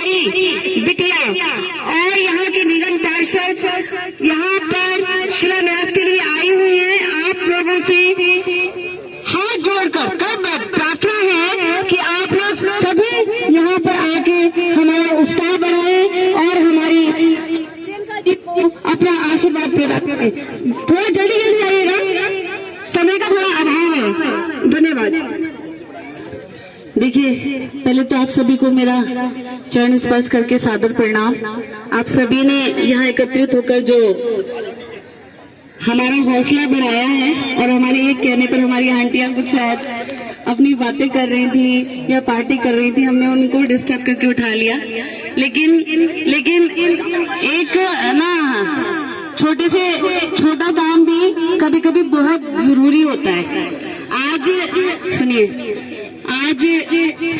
हमारी बिटिया और यहाँ के निगम पार्षद यहाँ पर शिलान्यास के लिए आई हुई हैं। आप लोगों से हाथ जोड़कर प्रार्थना है कि आप लोग सभी यहाँ पर आके हमारा उत्साह बढ़ाएं और हमारी अपना आशीर्वाद प्रदान करें। थोड़ा जल्दी जल्दी आइएगा, समय का थोड़ा अभाव है। धन्यवाद। देखिए, पहले तो आप सभी को मेरा चरण स्पर्श करके सादर प्रणाम। आप सभी ने यहाँ एकत्रित होकर जो हमारा हौसला बढ़ाया है और हमारे एक कहने पर हमारी आंटियां कुछ शायद अपनी बातें कर रही थी या पार्टी कर रही थी, हमने उनको डिस्टर्ब करके उठा लिया। लेकिन एक ना छोटे से छोटा काम भी कभी कभी बहुत जरूरी होता है। आज सुनिए, आज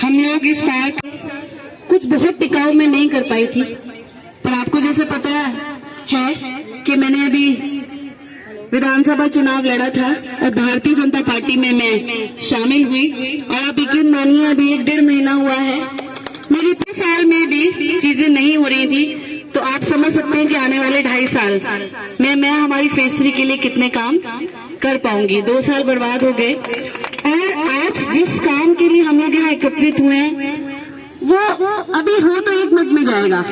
हम लोग इस पार्क कुछ बहुत टिकाऊ में नहीं कर पाई थी, पर आपको जैसे पता है कि मैंने अभी विधानसभा चुनाव लड़ा था और भारतीय जनता पार्टी में मैं शामिल हुई और आप यकीन मानिए अभी 1-1.5 महीना हुआ है। मेरी 2 साल में भी चीजें नहीं हो रही थी, तो आप समझ सकते हैं कि आने वाले 2.5 साल में मैं हमारी फेज 3 के लिए कितने काम कर पाऊंगी। 2 साल बर्बाद हो गए और आज जिस काम के लिए हम लोग यहाँ एकत्रित हुए हैं वो अभी हो तो 1 मिनट में जाएगा,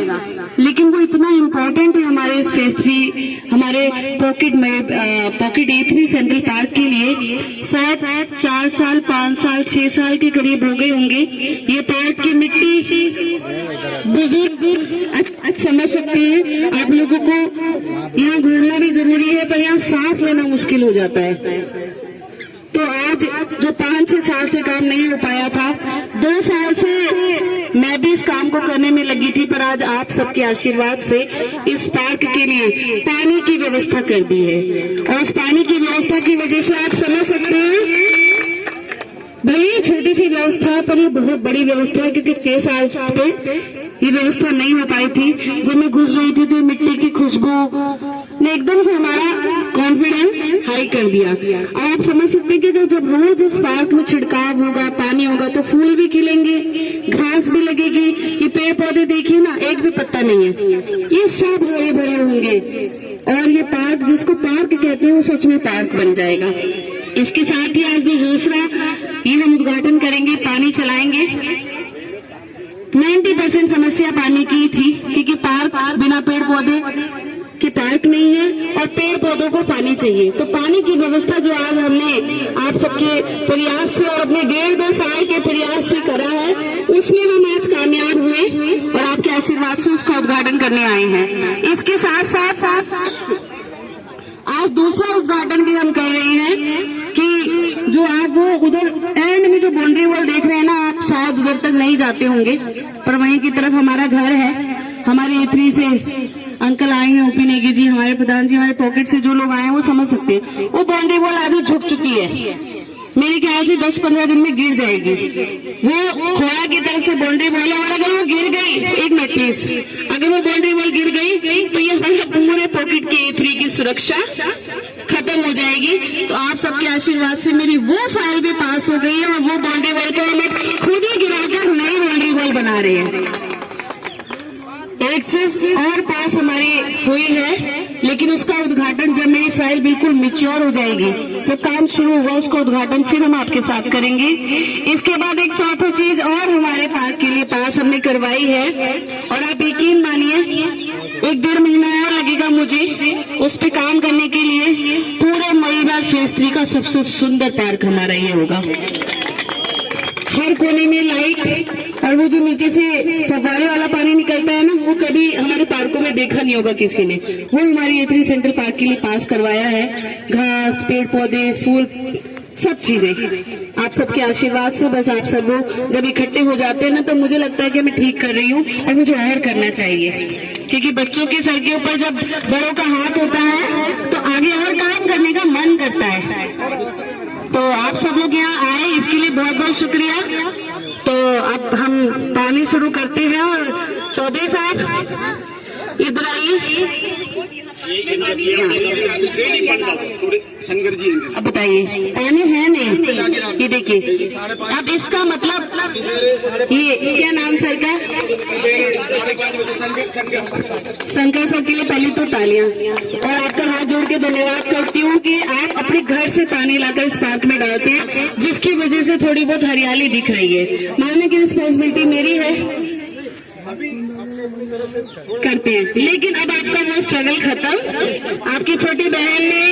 लेकिन वो इतना इम्पोर्टेंट है हमारे इस फेज 3 हमारे पॉकेट A3 सेंट्रल पार्क के लिए। शायद 4 साल 5 साल 6 साल के करीब हो गए होंगे। ये पार्क की मिट्टी बुजुर्ग समझ सकते हैं। आप लोगों को यहाँ घूमना भी जरूरी है, पर यहाँ सांस लेना मुश्किल हो जाता है। तो आज जो 5-6 साल से काम नहीं हो पाया था, 2 साल से मैं भी इस काम को करने में लगी थी, पर आज आप सबके आशीर्वाद से इस पार्क के लिए पानी की व्यवस्था कर दी है और उस पानी की व्यवस्था की वजह से आप समझ सकते हैं भले छोटी सी व्यवस्था पर ये बहुत बड़ी व्यवस्था है, क्योंकि 6 साल से ये व्यवस्था नहीं हो पाई थी। जब मैं घुस रही थी तो मिट्टी की खुशबू ने एकदम से हमारा कॉन्फिडेंस हाई कर दिया। और आप समझ सकते हैं कि जब रोज इस पार्क में छिड़काव होगा, पानी होगा, तो फूल भी खिलेंगे, घास भी लगेगी। ये पेड़ पौधे देखिए ना, एक भी पत्ता नहीं है, ये सब हरे भरे होंगे और ये पार्क जिसको पार्क कहते हैं वो सच में पार्क बन जाएगा। इसके साथ ही आज दूसरा ये हम उद्घाटन करेंगे, पानी चलाएंगे। 90% समस्या पानी की थी, क्योंकि पार्क बिना पेड़ पौधे के पार्क नहीं है और पेड़ पौधों को पानी चाहिए। तो पानी की व्यवस्था जो आज हमने आप सबके प्रयास से और अपने 1.5-2 साल के प्रयास से करा है, उसमें हम आज कामयाब हुए और आपके आशीर्वाद से उसका उद्घाटन करने आए हैं। इसके साथ साथ आज दूसरा उद्घाटन भी हम कर रहे हैं कि जो आप वो उधर एंड में जो बाउंड्री वॉल देख रहे हैं ना, आप शायद उधर तक नहीं जाते होंगे, पर वहीं की तरफ हमारा घर है। हमारे A3 से अंकल आए हैं, OP नेगी जी, हमारे प्रधान जी, हमारे पॉकेट से जो लोग आए हैं वो समझ सकते हैं। वो बाउंड्री वॉल आधी झुक चुकी है, मेरे ख्याल से 10-15 दिन में गिर जाएगी। वो खोया की तरफ से बाउंड्री वॉल है और अगर वो गिर गई, 1 मिनट प्लीज, अगर वो बाउंड्री वॉल गिर गई तो ये पूरे पॉकेट के A3 की सुरक्षा खत्म हो जाएगी। तो आप सबके आशीर्वाद से मेरी वो फाइल भी पास हो गई है और वो बाउंड्री वॉल को हम खुद ही गिराकर नई बाउंड्री वॉल बना रहे हैं। एक चीज और पास हमारी हुई है, लेकिन उसका उद्घाटन जब मेरी फाइल बिल्कुल मैच्योर हो जाएगी, जब काम शुरू होगा, उसका उद्घाटन फिर हम आपके साथ करेंगे। इसके बाद एक चौथी चीज और हमारे पार्क के लिए पास हमने करवाई है और आप यकीन मानिए 1-1.5 महीना और लगेगा मुझे उस पे काम करने के लिए। पूरे मई फेज 3 का सबसे सुंदर पार्क हमारा ये होगा। हर कोने में लाइट और वो जो नीचे से फव्वारे वाला पानी निकलता है ना, वो कभी हमारे पार्कों में देखा नहीं होगा किसी ने। वो हमारी A3 सेंट्रल पार्क के लिए पास करवाया है। घास, पेड़ पौधे, फूल, सब चीजें आप सबके आशीर्वाद से। बस आप सब लोग जब इकट्ठे हो जाते हैं ना, तो मुझे लगता है कि मैं ठीक कर रही हूँ और मुझे और करना चाहिए, क्योंकि बच्चों के सर के ऊपर जब बड़ों का हाथ होता है तो आगे और काम करने का मन करता है। तो आप सब लोग यहाँ आए, इसके लिए बहुत बहुत शुक्रिया। तो अब हम पानी शुरू करते हैं और चौधरी साहब इधर आइए। अब बताइए, पानी है नहीं? ये देखिए, अब इसका मतलब ये क्या नाम सर का? शंकर सर के लिए पहले तो तालियां, और आपका हाथ जोड़ के धन्यवाद करती हूँ कि आप अपने घर से पानी लाकर इस पार्क में डालते हैं, जिसकी वजह से थोड़ी बहुत हरियाली दिख रही है। मानने की रिस्पॉन्सिबिलिटी मेरी है, करते हैं, लेकिन अब आपका वो स्ट्रगल खत्म। आपकी छोटी बहन ने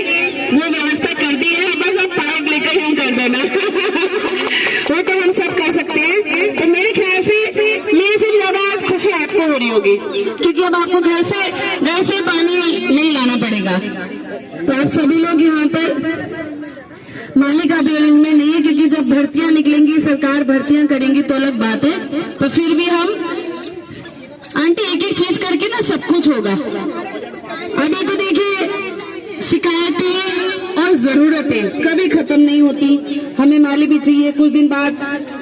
वो व्यवस्था कर दी है, बस अब पार्क लेकर हम कर देना वो तो हम सब कर सकते हैं। तो मेरे ख्याल से मेरे से ज्यादा आज खुशी आपको हो रही होगी, क्योंकि अब आपको घर से पानी नहीं लाना पड़ेगा। तो आप सभी लोग यहाँ पर मालिक का भी अरेंजमेंट नहीं है, क्योंकि जब भर्तियां निकलेंगी, सरकार भर्तियां करेंगी तो अलग बात है। तो फिर भी हम आंटी एक एक चीज करके ना सब कुछ होगा। अभी तो देखिए शिकायतें और जरूरतें कभी खत्म नहीं होती। हमें माली भी चाहिए, कुछ दिन बाद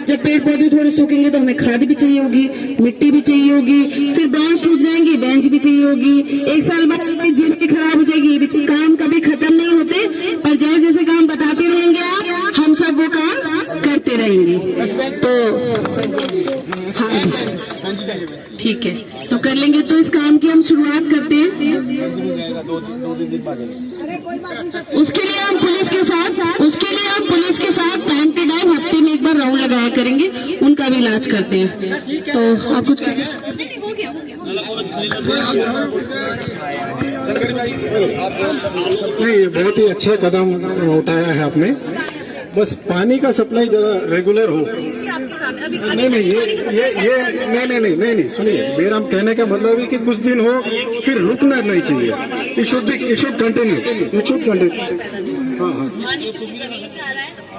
जब पेड़ पौधे थोड़े सूखेंगे तो हमें खाद भी चाहिए होगी, मिट्टी भी चाहिए होगी, फिर बेंच टूट जाएंगी, बेंच भी चाहिए होगी, एक साल बाद जिंदगी खराब हो जाएगी। काम कभी खत्म नहीं होते, पर जैसे जैसे काम बताते रहेंगे आप, हम सब वो काम करते रहेंगे। तो हाँ ठीक है, तो कर लेंगे। तो इस काम की हम शुरुआत करते हैं। उसके लिए हम पुलिस के साथ टाइम टू टाइम हफ्ते में एक बार राउंड लगाया करेंगे, उनका भी इलाज करते हैं। तो आप कुछ नहीं, ये बहुत ही अच्छा कदम उठाया है आपने। बस पानी का सप्लाई जरा रेगुलर हो। नहीं, सुनिए, मेरा कहने का मतलब है कि कुछ दिन हो, फिर रुकना नहीं चाहिए। It should continue. हाँ।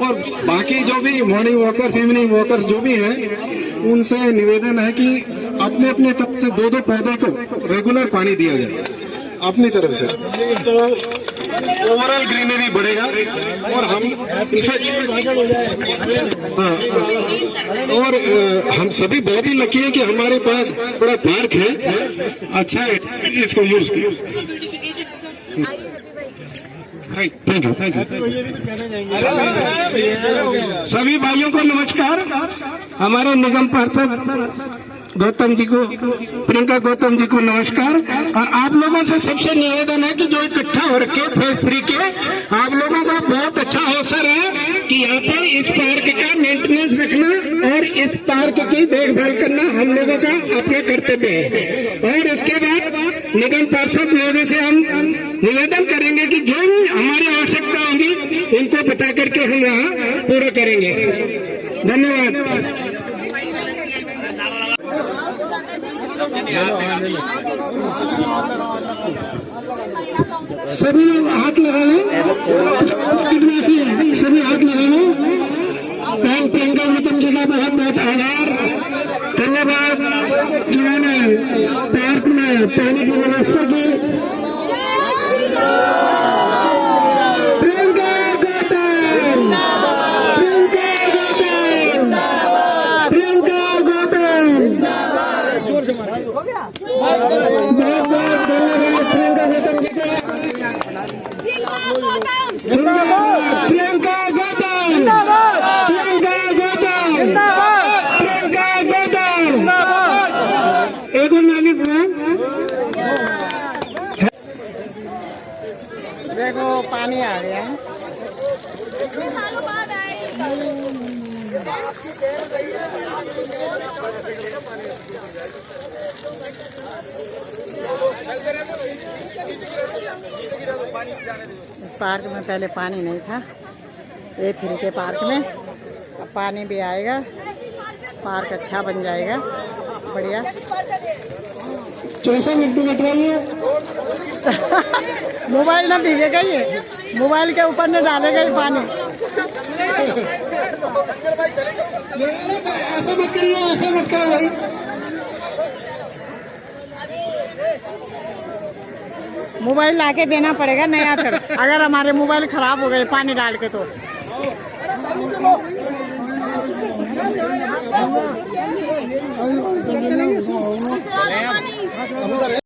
और बाकी जो भी मॉर्निंग वॉकर्स, इवनिंग वॉकर्स जो भी हैं, उनसे निवेदन है कि अपने अपने तरफ से 2-2 पौधों को रेगुलर पानी दिया जाए अपनी तरफ से, तो ओवरऑल ग्रीनरी बढ़ेगा। और हम सभी बहुत ही लकी है कि हमारे पास बड़ा पार्क है, अच्छा है, इसको यूज थैंक यू। सभी भाइयों को नमस्कार। हमारे निगम पार्षद गौतम जी को, प्रियंका गौतम जी को नमस्कार। और आप लोगों से सबसे निवेदन है कि जो इकट्ठा हो रखे फेज 3 के, आप लोगों का बहुत अच्छा अवसर है कि यहाँ पर इस पार्क का मेंटेनेंस रखना और इस पार्क की देखभाल करना हम लोगों का अपना कर्तव्य है। और उसके बाद निगम पार्षद महोदय से हम निवेदन करेंगे कि जो भी हमारी आवश्यकता होगी इनको बता करके हम यहाँ पूरा करेंगे। धन्यवाद। सभी लोग हाथ लगा लो, सभी हाथ लगा लो। प्रियंका गौतम जी का बहुत बहुत आभार, धन्यवाद, जिन्होंने पार्क में पानी की व्यवस्था की। एक और नाली देखो पानी आ गया है। इस पार्क में पहले पानी नहीं था, ये फ्री के पार्क में अब पानी भी आएगा, पार्क अच्छा बन जाएगा, बढ़िया। 64 मिनट कट रही है। मोबाइल ना भीगेगा, ये मोबाइल के ऊपर न डालेगा ये पानी। ऐसा मत करो भाई। मोबाइल लाके देना पड़ेगा नया फिर, अगर हमारे मोबाइल खराब हो गए पानी डाल के तो।